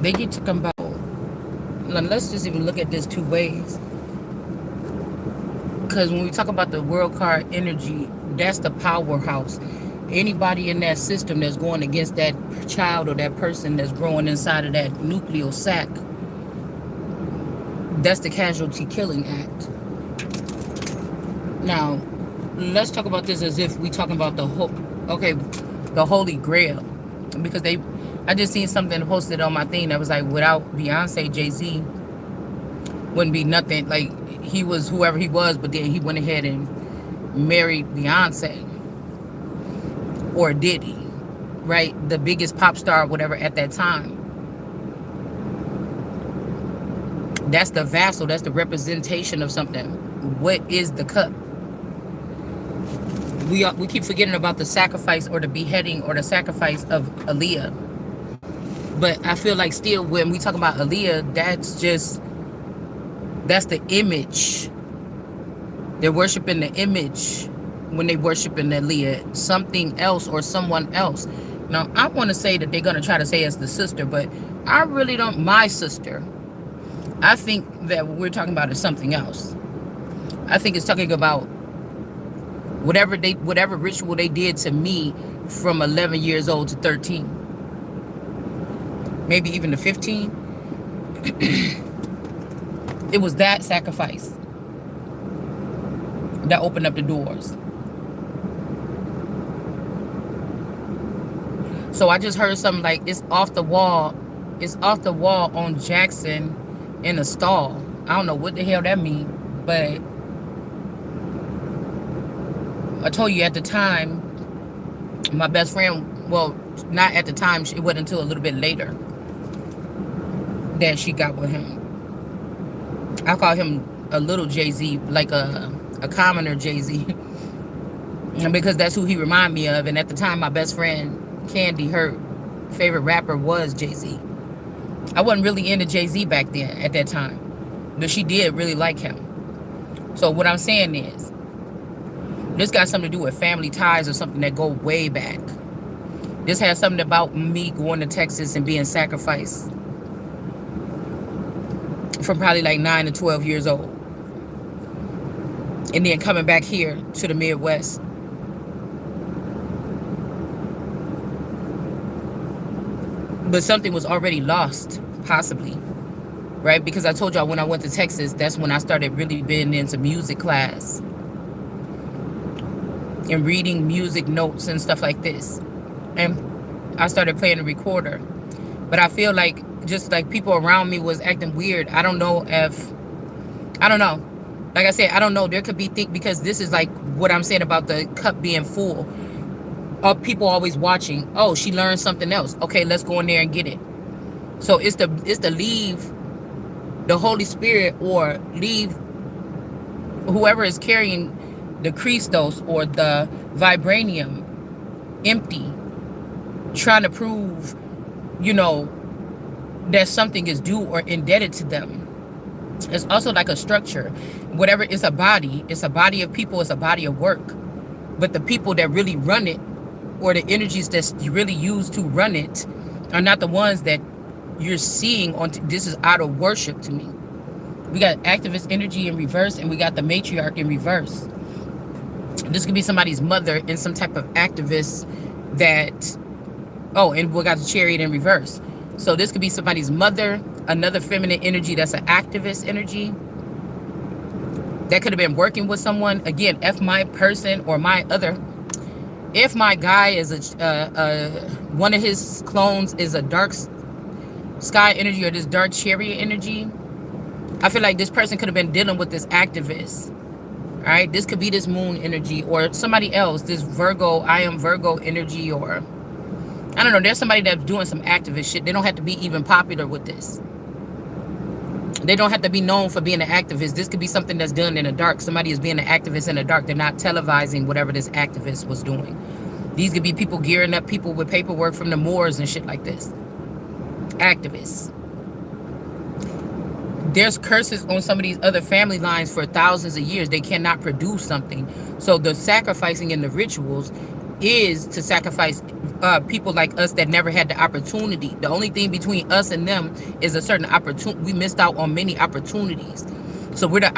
They keep talking about, let's just even look at this two ways. Because when we talk about the world card energy, that's the powerhouse. Anybody in that system that's going against that child or that person that's growing inside of that nuclear sac, that's the casualty killing act. Now, let's talk about this as if we talking about the whole, okay, the Holy Grail, because I just seen something posted on my thing that was like, without Beyonce, Jay-Z wouldn't be nothing. Like, he was whoever he was, but then he went ahead and married Beyonce, or did he? Right, the biggest pop star, whatever at that time. That's the vassal. That's the representation of something. What is the cup? We keep forgetting about the sacrifice or the beheading or the sacrifice of Aaliyah. But I feel like still when we talk about Aaliyah, that's the image. They're worshiping the image when they worshiping Aaliyah, something else or someone else. Now, I want to say that they're going to try to say it's the sister, but I really don't, my sister. I think that what we're talking about is something else. I think it's talking about whatever ritual they did to me from 11 years old to 13. Maybe even to 15. It was that sacrifice that opened up the doors. So I just heard something like, it's off the wall. It's off the wall on Jackson in a stall. I don't know what the hell that means, but I told you at the time, my best friend, well, not at the time, it wasn't until a little bit later that she got with him. I call him a little Jay-Z, like a commoner Jay-Z, because that's who he reminded me of. And at the time, my best friend, Candy, her favorite rapper was Jay-Z. I wasn't really into Jay-Z back then at that time, but she did really like him. So what I'm saying is, this got something to do with family ties or something that go way back. This has something about me going to Texas and being sacrificed from probably like 9 to 12 years old. And then coming back here to the Midwest. But something was already lost, possibly. Right? Because I told y'all when I went to Texas, that's when I started really being into music class. And reading music notes and stuff like this. And I started playing the recorder. But I feel like just like people around me was acting weird. I don't know. Like I said, I don't know. There could be because this is like what I'm saying about the cup being full. Of people always watching. Oh, she learned something else. Okay, let's go in there and get it. So it's the leave the Holy Spirit or leave whoever is carrying the Christos or the vibranium empty, trying to prove, that something is due or indebted to them. It's also like a structure. Whatever is a body, it's a body of people, it's a body of work. But the people that really run it, or the energies that's really used to run it, are not the ones that you're seeing on. This is out of worship to me. We got activist energy in reverse, and we got the matriarch in reverse. This could be somebody's mother in some type of activist that, and we got the chariot in reverse. So this could be somebody's mother, another feminine energy that's an activist energy. That could have been working with someone. Again, if my person or my other, if my guy is one of his clones is a dark sky energy or this dark chariot energy, I feel like this person could have been dealing with this activist. All right, this could be this moon energy or somebody else, this Virgo, I am Virgo energy, or I don't know, there's somebody that's doing some activist shit. They don't have to be even popular with this. They don't have to be known for being an activist. This could be something that's done in the dark. Somebody is being an activist in the dark. They're not televising whatever this activist was doing. These could be people gearing up people with paperwork from the Moors and shit like this. Activists. there's curses on some of these other family lines for thousands of years. They cannot produce something. So the sacrificing in the rituals is to sacrifice people like us that never had the opportunity. The only thing between us and them is a certain opportunity. We missed out on many opportunities. So we're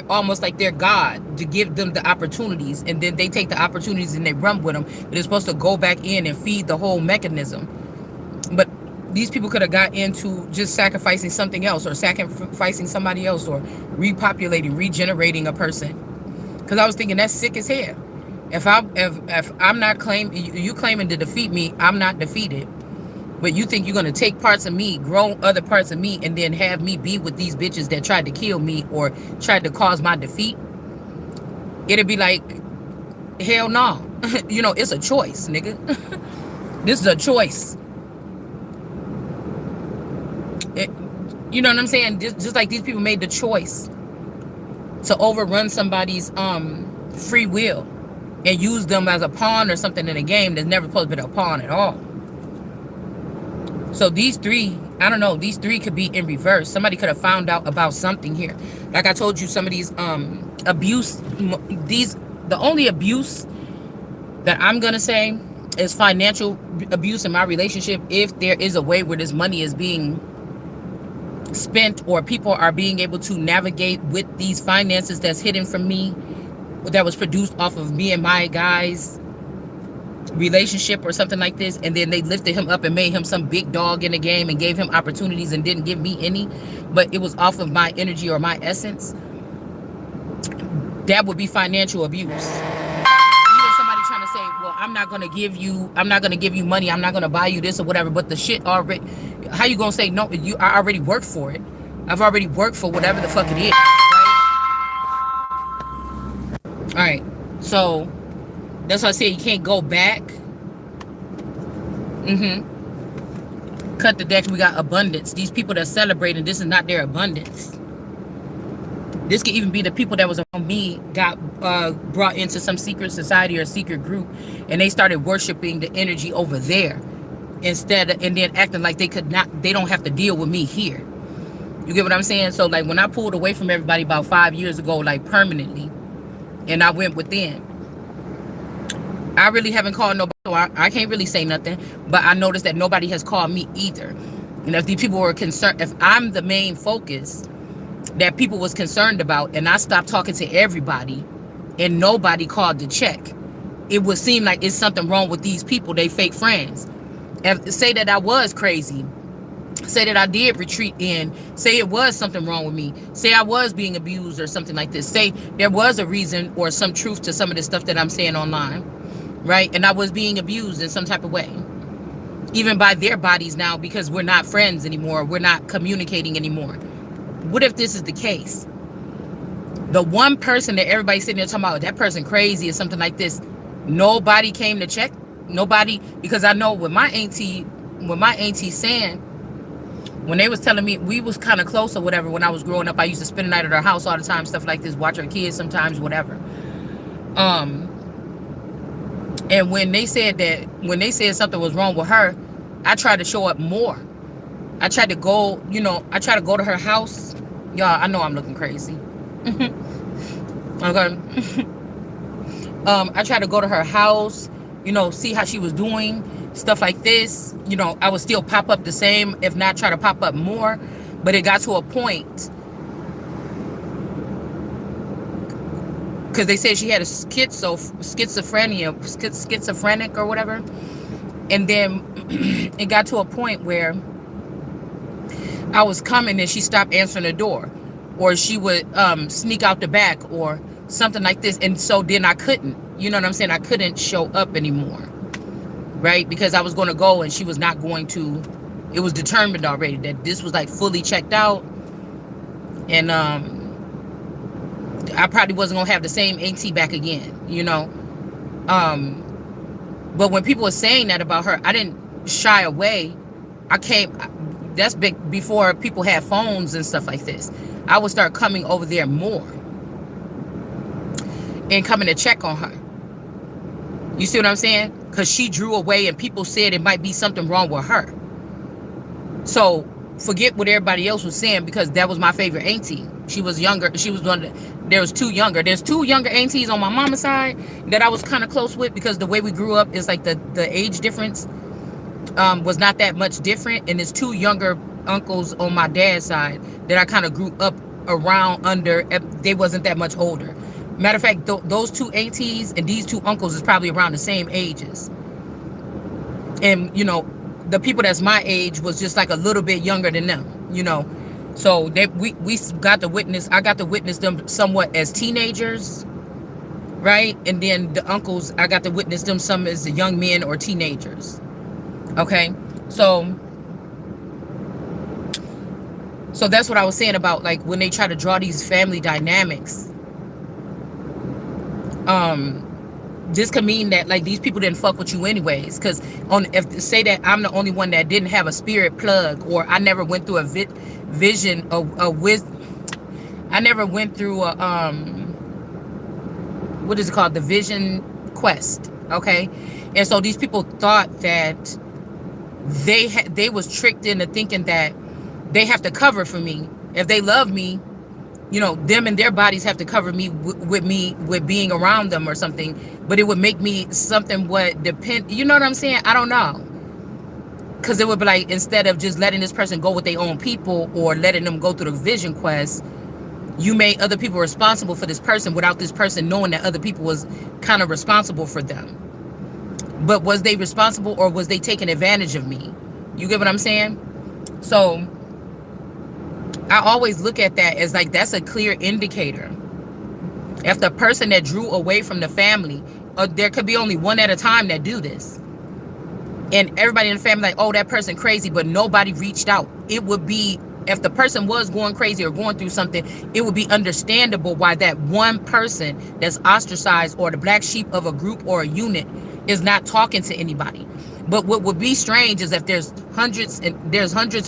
almost like their God to give them the opportunities, and then they take the opportunities and they run with them. But it's supposed to go back in and feed the whole mechanism. But these people could have got into just sacrificing something else, or sacrificing somebody else, or repopulating, regenerating a person. Because I was thinking that's sick as hell. If I'm not claiming, you claiming to defeat me, I'm not defeated. But you think you're going to take parts of me, grow other parts of me, and then have me be with these bitches that tried to kill me or tried to cause my defeat? It'd be like, hell no. You know, it's a choice, nigga. This is a choice. You know what I'm saying? Just like these people made the choice to overrun somebody's free will and use them as a pawn or something in a game that's never supposed to be a pawn at all. So these three, I don't know, these three could be in reverse. Somebody could have found out about something here. Like I told you, some of these abuse, the only abuse that I'm going to say is financial abuse in my relationship. If there is a way where this money is being spent, or people are being able to navigate with these finances that's hidden from me, that was produced off of me and my guy's relationship or something like this, and then they lifted him up and made him some big dog in the game and gave him opportunities and didn't give me any, but it was off of my energy or my essence, that would be financial abuse. Even somebody trying to say, well, I'm not gonna give you money, I'm not gonna buy you this or whatever, but the shit already, how you gonna say no? I already worked for it. I've already worked for whatever the fuck it is, right? All right, so that's why I say you can't go back. Cut the deck. We got abundance. These people that celebrating, this is not their abundance. This could even be the people that was around me got brought into some secret society or secret group, and they started worshiping the energy over there instead of, and then acting like they don't have to deal with me here. You get what I'm saying? So like when I pulled away from everybody about 5 years ago, like permanently, and I went within, I really haven't called nobody, so I can't really say nothing, but I noticed that nobody has called me either. And if these people were concerned, if I'm the main focus that people was concerned about, and I stopped talking to everybody and nobody called to check, it would seem like it's something wrong with these people, they fake friends. And say that I was crazy, say that I did retreat in, say it was something wrong with me, say I was being abused or something like this, say there was a reason or some truth to some of the stuff that I'm saying online, right? And I was being abused in some type of way, even by their bodies now, because we're not friends anymore, we're not communicating anymore. What if this is the case? The one person that everybody's sitting there talking about, that person crazy or something like this, nobody came to check. Nobody, because I know with my auntie saying, when they was telling me, we was kind of close or whatever when I was growing up, I used to spend the night at her house all the time, stuff like this, watch her kids sometimes, whatever. And when they said something was wrong with her, I tried to show up more. I tried to go, I tried to go to her house. Y'all, I know I'm looking crazy. Okay. I tried to go to her house, see how she was doing, stuff like this. I would still pop up the same, if not try to pop up more. But it got to a point, because they said she had a schizophrenic or whatever. And then it got to a point where I was coming and she stopped answering the door, or she would sneak out the back or something like this. And so then I couldn't, you know what I'm saying? I couldn't show up anymore, right? Because I was going to go and she was not going to. It was determined already that this was like fully checked out. And I probably wasn't going to have the same auntie back again, But when people were saying that about her, I didn't shy away. That's big before people had phones and stuff like this. I would start coming over there more and coming to check on her. You see what I'm saying? Because she drew away and people said it might be something wrong with her. So forget what everybody else was saying, because that was my favorite auntie. She was younger. She was one. There was two younger. There's two younger aunties on my mama's side that I was kind of close with, because the way we grew up is like the age difference was not that much different, and there's two younger uncles on my dad's side that I kind of grew up around under. They wasn't that much older. Matter of fact, those two aunties and these two uncles is probably around the same ages. And, you know, the people that's my age was just like a little bit younger than them, you know. So we got to witness, I got to witness them somewhat as teenagers, right? And then the uncles, I got to witness them some as young men or teenagers. Okay. So that's what I was saying about, like, when they try to draw these family dynamics, this could mean that, like, these people didn't fuck with you anyways. Because if say that I'm the only one that didn't have a spirit plug, or I never went through a vision I never went through a what is it called, the vision quest. Okay. And so these people thought that they was tricked into thinking that they have to cover for me. If they love me, you know, them and their bodies have to cover me with being around them or something. But it would make me something what depend, you know what I'm saying? I don't know. Because it would be like, instead of just letting this person go with their own people, or letting them go through the vision quest, you made other people responsible for this person without this person knowing that other people was kind of responsible for them. But was they responsible, or was they taking advantage of me? You get what I'm saying? So I always look at that as like, that's a clear indicator. If the person that drew away from the family, there could be only one at a time that do this, and everybody in the family like, oh, that person crazy, but nobody reached out. It would be, if the person was going crazy or going through something, it would be understandable why that one person that's ostracized, or the black sheep of a group or a unit, is not talking to anybody. But what would be strange is if there's hundreds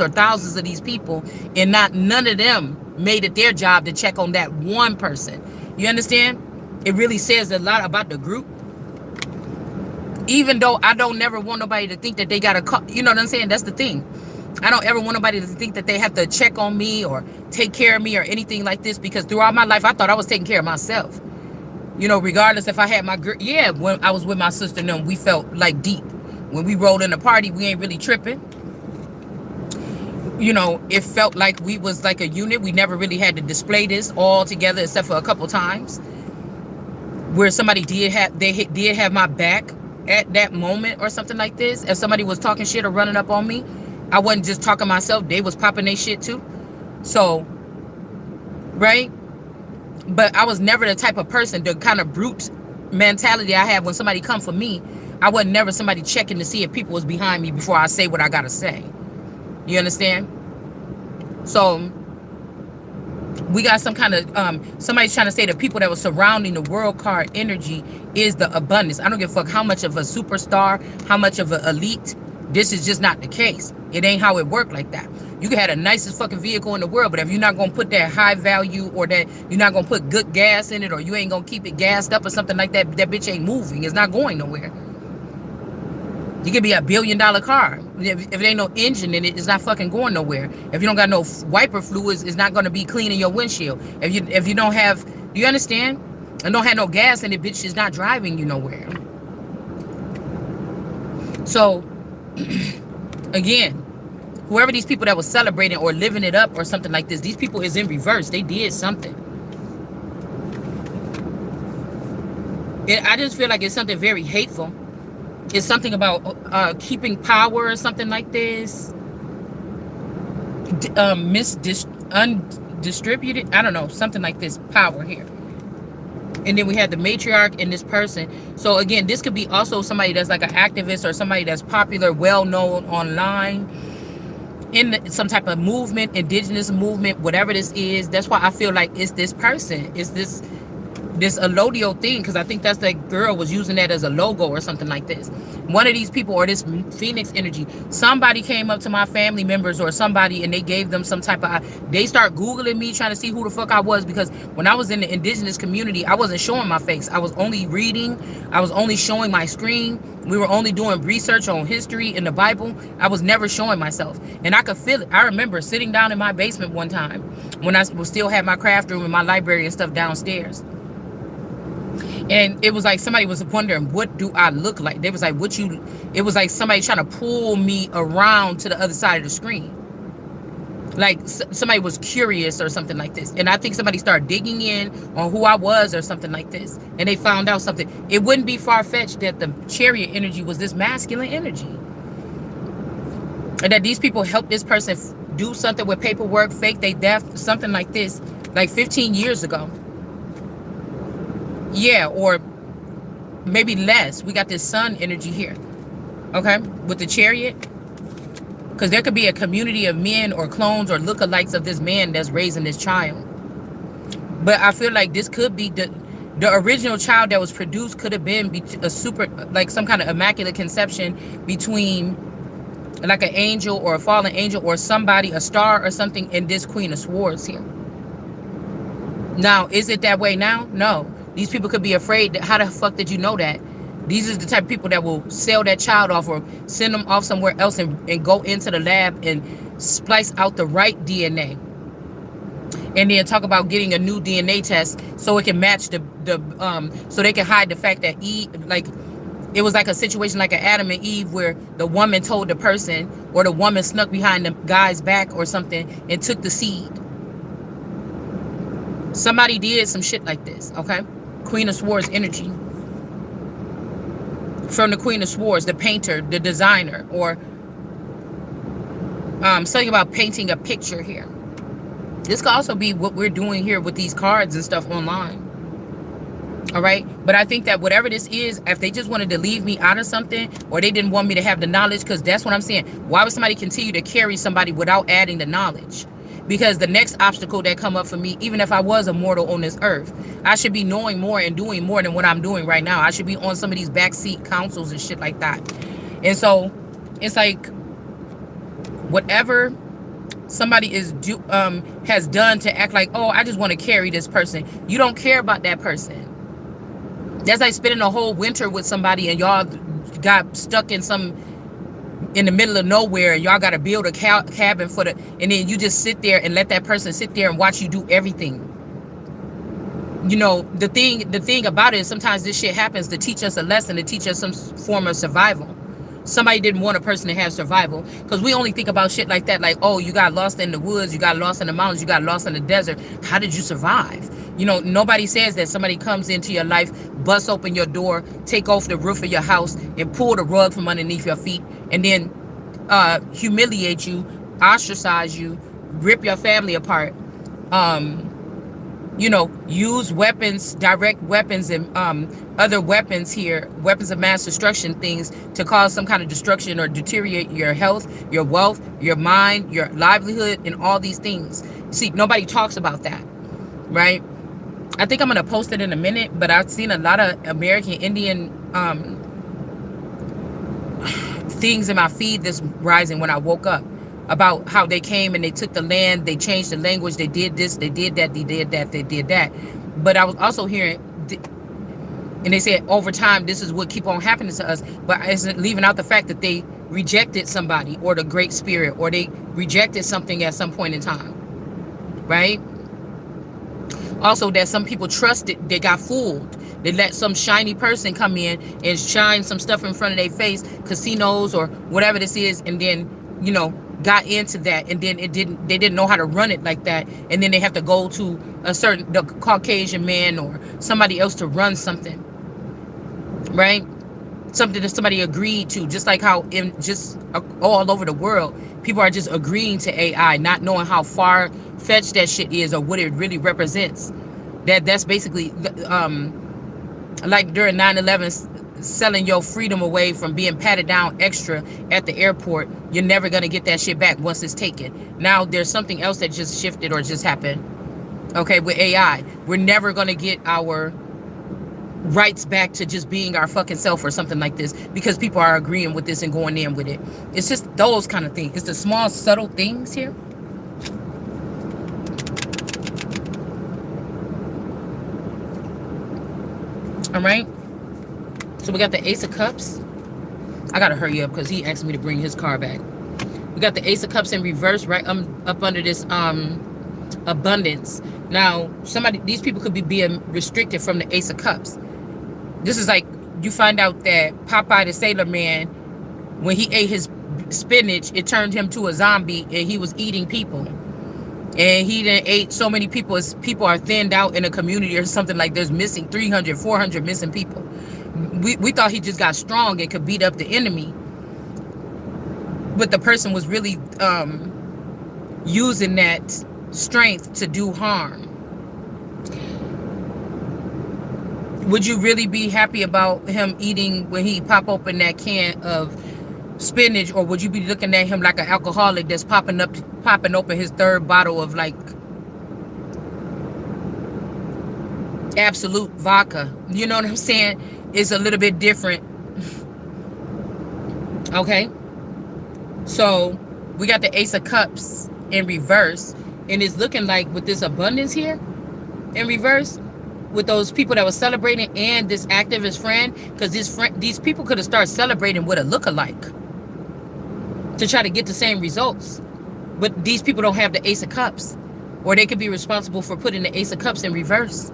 or thousands of these people, and none of them made it their job to check on that one person. You understand? It really says a lot about the group. Even though I don't never want nobody to think that they got to call, you know what I'm saying? That's the thing. I don't ever want nobody to think that they have to check on me or take care of me or anything like this, because throughout my life, I thought I was taking care of myself. You know, regardless if I had my girl. Yeah, when I was with my sister and them, we felt like deep. When we rolled in the party, we ain't really tripping. You know, it felt like we was like a unit. We never really had to display this all together, except for a couple times where somebody did have my back at that moment or something like this. If somebody was talking shit or running up on me, I wasn't just talking myself. They was popping their shit too. So, right? But I was never the type of person, the kind of brute mentality I have when somebody come for me. I wasn't never somebody checking to see if people was behind me before I say what I gotta say. You understand? So we got some kind of somebody's trying to say the people that was surrounding the world card energy is the abundance. I don't give a fuck how much of a superstar, how much of an elite. This is just not the case. It ain't how it worked like that. You can have the nicest fucking vehicle in the world, but if you're not gonna put that high value, or that you're not gonna put good gas in it, or you ain't gonna keep it gassed up or something like that, that bitch ain't moving. It's not going nowhere. You could be $1 billion car. If it ain't no engine in it, it's not fucking going nowhere. If you don't got no wiper fluids, it's not gonna be cleaning your windshield. If you don't have, do you understand? And don't have no gas in it, bitch, is not driving you nowhere. So again, whoever these people that was celebrating or living it up or something like this, these people is in reverse. They did something. I just feel like it's something very hateful. It's something about keeping power or something like this. Undistributed. I don't know. Something like this power here. And then we had the matriarch and this person. So again, this could be also somebody that's like an activist, or somebody that's popular, well-known online, in some type of movement, indigenous movement, whatever this is. That's why I feel like it's this person. It's this this allodial thing, because I think that's that girl was using that as a logo or something like this. One of these people, or this Phoenix energy, somebody came up to my family members or somebody and they gave them some type of, they start Googling me trying to see who the fuck I was, because when I was in the indigenous community, I wasn't showing my face. I was only reading. I was only showing my screen. We were only doing research on history in the Bible. I was never showing myself. And I could feel it. I remember sitting down in my basement one time when I still had my craft room and my library and stuff downstairs. And it was like somebody was wondering, what do I look like? They was like, it was like somebody trying to pull me around to the other side of the screen. Like somebody was curious or something like this. And I think somebody started digging in on who I was or something like this. And they found out something. It wouldn't be far-fetched that the chariot energy was this masculine energy. And that these people helped this person do something with paperwork, fake their death, something like this, like 15 years ago. Yeah, or maybe less. We got this sun energy here, okay, with the chariot. Because there could be a community of men or clones or lookalikes of this man that's raising this child. But I feel like this could be the original child that was produced could have been a super, like some kind of immaculate conception between like an angel or a fallen angel or somebody, a star or something, and this Queen of Swords here. Now, is it that way now? No. These people could be afraid. How the fuck did you know that? These are the type of people that will sell that child off or send them off somewhere else and go into the lab and splice out the right DNA. And then talk about getting a new DNA test so it can match so they can hide the fact that Eve, like, it was like a situation like an Adam and Eve where the woman told the person, or the woman snuck behind the guy's back or something and took the seed. Somebody did some shit like this, okay? Queen of Swords energy. From the Queen of Swords, the painter, the designer, or something about painting a picture here. This could also be what we're doing here with these cards and stuff online. All right? But I think that whatever this is, if they just wanted to leave me out of something, or they didn't want me to have the knowledge, because that's what I'm saying. Why would somebody continue to carry somebody without adding the knowledge? Because the next obstacle that come up for me, even if I was a mortal on this earth, I should be knowing more and doing more than what I'm doing right now. I should be on some of these backseat councils and shit like that. And so it's like whatever somebody has done to act like, oh, I just want to carry this person. You don't care about that person. That's like spending a whole winter with somebody and y'all got stuck in the middle of nowhere, and y'all got to build a cabin and then you just sit there and let that person sit there and watch you do everything. You know, the thing about it is sometimes this shit happens to teach us a lesson, to teach us some form of survival. Somebody didn't want a person to have survival, because we only think about shit like that, like, oh, you got lost in the woods, you got lost in the mountains, you got lost in the desert. How did you survive? You know, nobody says that somebody comes into your life, busts open your door, take off the roof of your house, and pull the rug from underneath your feet, and then humiliate you, ostracize you, rip your family apart. You know, use weapons, direct weapons, and other weapons here, weapons of mass destruction things, to cause some kind of destruction or deteriorate your health, your wealth, your mind, your livelihood, and all these things. See, nobody talks about that, right? I think I'm going to post it in a minute, but I've seen a lot of American Indian things in my feed this rising when I woke up, about how they came and they took the land, they changed the language, they did this, they did that, they did that, they did that. But I was also hearing, and they said over time, this is what keep on happening to us, but isn't leaving out the fact that they rejected somebody or the Great Spirit, or they rejected something at some point in time, right? Also, that some people trusted, they got fooled. They let some shiny person come in and shine some stuff in front of their face, casinos or whatever this is, and then, you know, got into that, and then they didn't know how to run it like that, and then they have to go to the Caucasian man or somebody else to run something, right? Something that somebody agreed to, just like how just all over the world, people are just agreeing to AI, not knowing how far-fetched that shit is or what it really represents. That's basically like during 9/11, selling your freedom away from being patted down extra at the airport. You're never going to get that shit back once it's taken. Now there's something else that just shifted or just happened. Okay, with AI, we're never going to get our rights back to just being our fucking self or something like this, because people are agreeing with this and going in with it. It's just those kind of things. It's the small subtle things here. All right, so we got the Ace of Cups. I gotta hurry up because he asked me to bring his car back. We got the Ace of Cups in reverse, right up under this abundance. Now, these people could be being restricted from the Ace of Cups. This is like, you find out that Popeye the Sailor Man, when he ate his spinach, it turned him to a zombie, and he was eating people. And he then ate so many people, as people are thinned out in a community or something, like there's missing 300, 400 missing people. We thought he just got strong and could beat up the enemy. But the person was really using that strength to do harm. Would you really be happy about him eating when he pop open that can of spinach, or would you be looking at him like an alcoholic that's popping open his third bottle of like absolute vodka? You know what I'm saying? It's a little bit different. Okay, so we got the Ace of Cups in reverse, and it's looking like with this abundance here in reverse, with those people that were celebrating and this activist friend, because these people could have started celebrating with a lookalike to try to get the same results. But these people don't have the Ace of Cups, or they could be responsible for putting the Ace of Cups in reverse.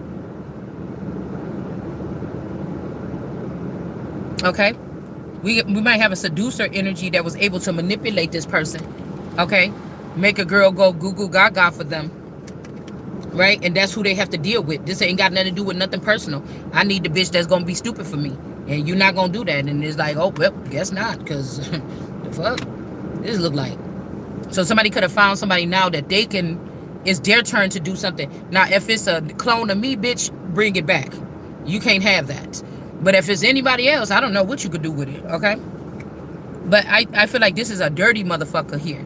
Okay, we might have a seducer energy that was able to manipulate this person. Okay, make a girl go goo goo gaga for them, right? And that's who they have to deal with. This ain't got nothing to do with nothing personal. I need the bitch that's gonna be stupid for me, and you're not gonna do that. And it's like, oh well, guess not, because the fuck this look like. So somebody could have found somebody now that they can, it's their turn to do something. Now if it's a clone of me, bitch, bring it back. You can't have that. But if it's anybody else, I don't know what you could do with it. Okay, but I feel like this is a dirty motherfucker here.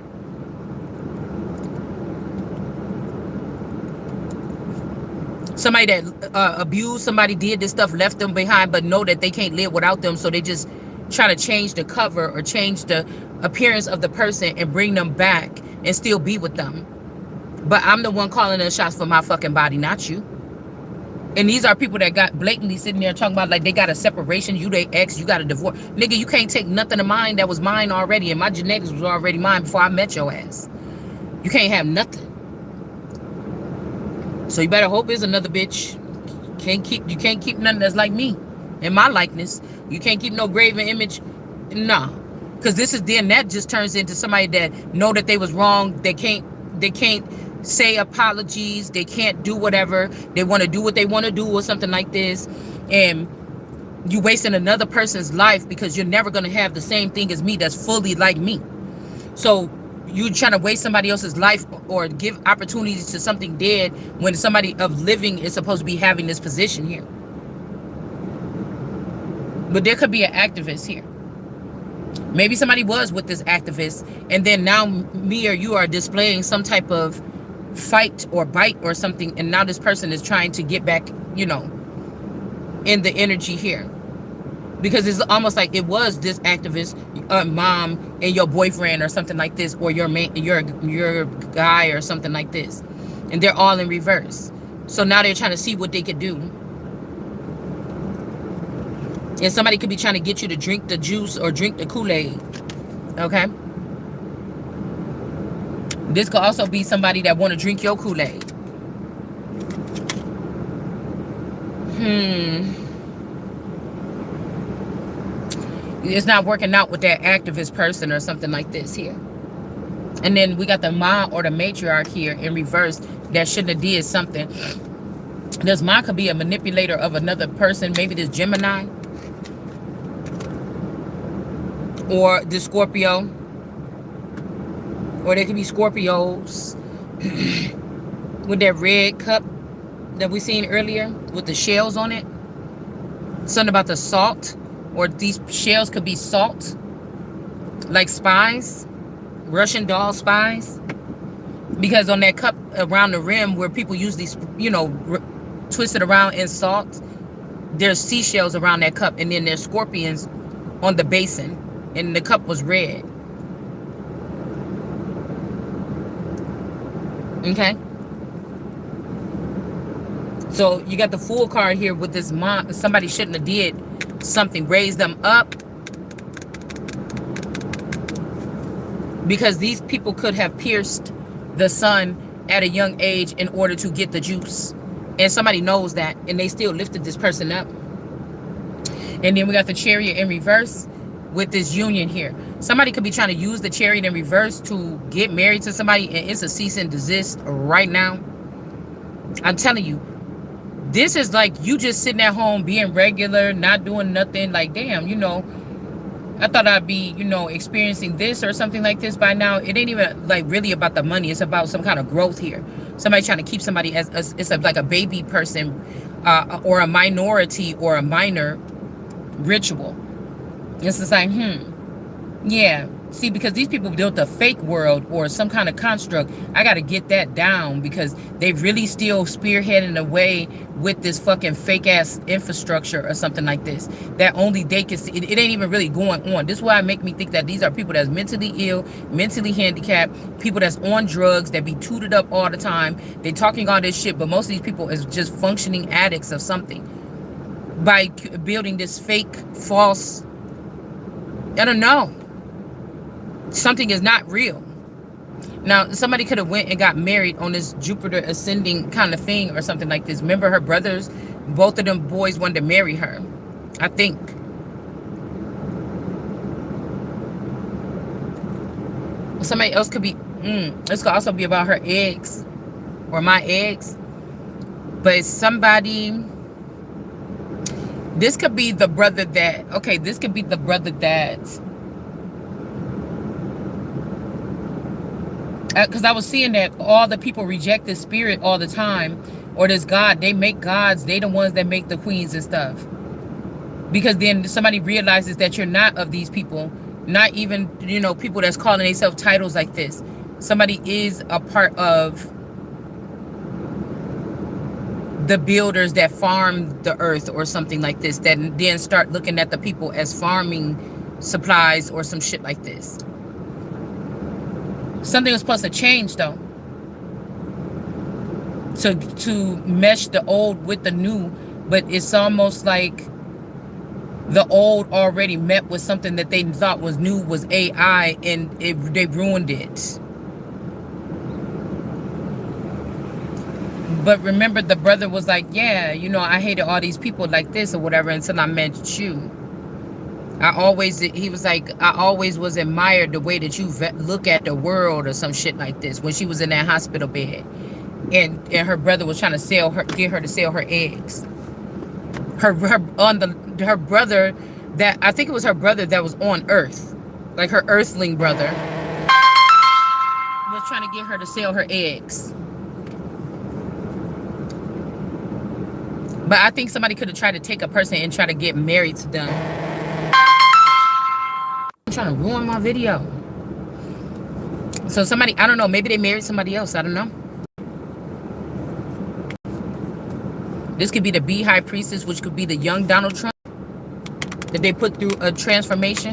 Somebody that abused somebody, did this stuff, left them behind, but know that they can't live without them, so they just try to change the cover or change the appearance of the person and bring them back and still be with them. But I'm the one calling the shots for my fucking body, not you. And these are people that got blatantly sitting there talking about like they got a separation, you they ex, you got a divorce. Nigga, you can't take nothing of mine that was mine already, and my genetics was already mine before I met your ass. You can't have nothing. So you better hope there's another bitch. You can't keep nothing that's like me in my likeness. You can't keep no graven image. Nah. Because this is then that just turns into somebody that know that they was wrong. They can't say apologies. They can't do whatever. They want to do what they want to do or something like this. And you wasting another person's life because you're never going to have the same thing as me that's fully like me. So you trying to waste somebody else's life or give opportunities to something dead when somebody of living is supposed to be having this position here. But there could be an activist here. Maybe somebody was with this activist, and then now me or you are displaying some type of fight or bite or something, and now this person is trying to get back, you know, in the energy here. Because it's almost like it was this activist, mom and your boyfriend or something like this, or your man, your guy or something like this, and they're all in reverse. So now they're trying to see what they could do. And somebody could be trying to get you to drink the juice or drink the Kool-Aid. Okay? This could also be somebody that want to drink your Kool-Aid. It's not working out with that activist person or something like this here. And then we got the mom or the matriarch here in reverse that shouldn't have did something. This mom could be a manipulator of another person. Maybe this Gemini. Or the Scorpio. Or there could be Scorpios with that red cup that we seen earlier with the shells on it. Something about the salt. Or these shells could be salt. Like spies. Russian doll spies. Because on that cup around the rim where people use these, you know, twist it around in salt. There's seashells around that cup, and then there's scorpions on the basin, and the cup was red. Okay, so you got the Fool card here with this mom. Somebody shouldn't have did something, raised them up, because these people could have pierced the sun at a young age in order to get the juice, and somebody knows that, and they still lifted this person up. And then we got the Chariot in reverse with this union here. Somebody could be trying to use the Chariot in reverse to get married to somebody, and it's a cease and desist right now. I'm telling you, this is like you just sitting at home being regular, not doing nothing. Like, damn, you know, I thought I'd be, you know, experiencing this or something like this by now. It ain't even like really about the money. It's about some kind of growth here. Somebody trying to keep somebody as it's like a baby person, or a minority or a minor ritual. It's just like, yeah. See, because these people built a fake world or some kind of construct. I got to get that down, because they really still spearheading away with this fucking fake ass infrastructure or something like this that only they can see. It ain't even really going on. This is why it make me think that these are people that's mentally ill, mentally handicapped, people that's on drugs, that be tooted up all the time. They talking all this shit, but most of these people is just functioning addicts of something by building this fake, false, I don't know. Something is not real. Now, somebody could have went and got married on this Jupiter ascending kind of thing or something like this. Remember, her brothers, both of them boys wanted to marry her, I think. Somebody else could be, this could also be about her eggs or my eggs. But somebody, this could be the brother that, okay, this could be the brother that, because I was seeing that all the people reject this spirit all the time, or this God. They make gods. They the ones that make the queens and stuff. Because then somebody realizes that you're not of these people. Not even, you know, people that's calling themselves titles like this. Somebody is a part of the builders that farm the earth or something like this. That then start looking at the people as farming supplies or some shit like this. Something was supposed to change, though, to mesh the old with the new, but it's almost like the old already met with something that they thought was new, was AI, and they ruined it. But remember, the brother was like, yeah, you know, I hated all these people like this or whatever until I met you. He was like, I always was admired the way that you look at the world or some shit like this, when she was in that hospital bed. And her brother was trying to get her to sell her eggs. Her brother, that, I think it was her brother that was on Earth, like her earthling brother, was trying to get her to sell her eggs. But I think somebody could have tried to take a person and try to get married to them. I'm trying to ruin my video. So somebody, I don't know, maybe they married somebody else. I don't know. This could be the Bee High Priestess, which could be the young Donald Trump that they put through a transformation.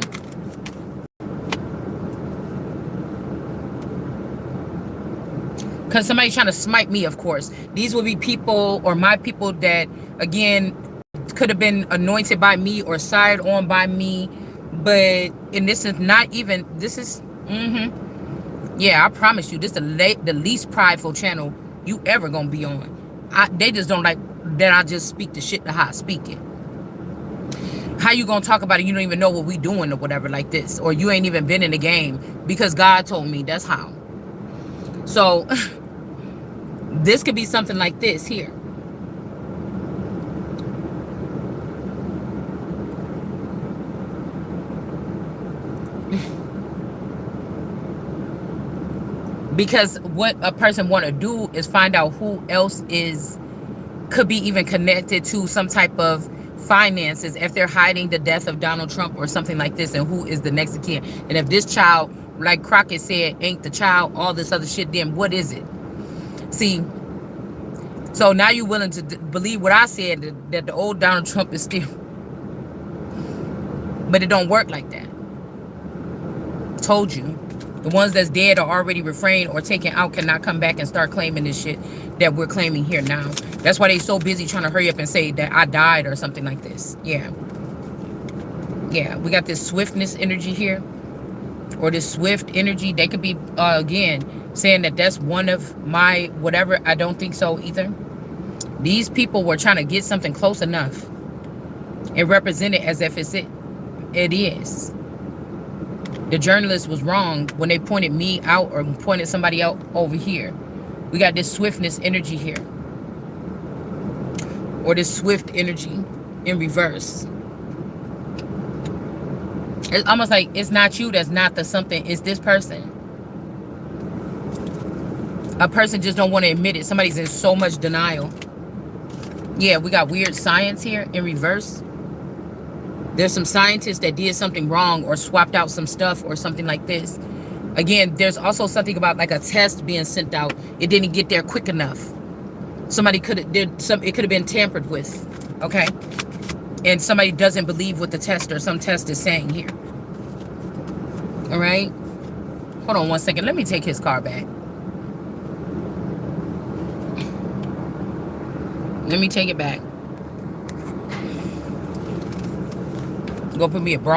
Because somebody's trying to smite me, of course. These will be people, or my people, that, again, could have been anointed by me or sired on by me. But, and this is not even, this is, yeah, I promise you, this is the least prideful channel you ever gonna be on. They just don't like that I just speak the shit to how I speak it. How you gonna talk about it? You don't even know what we doing or whatever like this. Or you ain't even been in the game, because God told me that's how. So, this could be something like this here. Because what a person want to do is find out who else could be even connected to some type of finances, if they're hiding the death of Donald Trump or something like this, and who is the next of kin. And if this child, like Crockett said, ain't the child, all this other shit, then what is it? See, So now you're willing to believe what I said, that the old Donald Trump is still, but it don't work like that. Told you. The ones that's dead or already refrained or taken out cannot come back and start claiming this shit that we're claiming here now. That's why they so busy trying to hurry up and say that I died or something like this. Yeah. Yeah, we got this swiftness energy here. Or this swift energy. They could be, again, saying that that's one of my whatever. I don't think so either. These people were trying to get something close enough and represent it as if it's it. It is. The journalist was wrong when they pointed me out or pointed somebody out over here. We got this swiftness energy here. Or this swift energy in reverse. It's almost like it's not you that's not the something. It's this person. A person just don't want to admit it. Somebody's in so much denial. Yeah, we got weird science here in reverse. There's some scientists that did something wrong or swapped out some stuff or something like this. Again, there's also something about like a test being sent out. It didn't get there quick enough. Somebody could have did some. It could have been tampered with. Okay, and somebody doesn't believe what the test or some test is saying here. All right. Hold on one second. Let me take his car back. Let me take it back. Go put me a bra.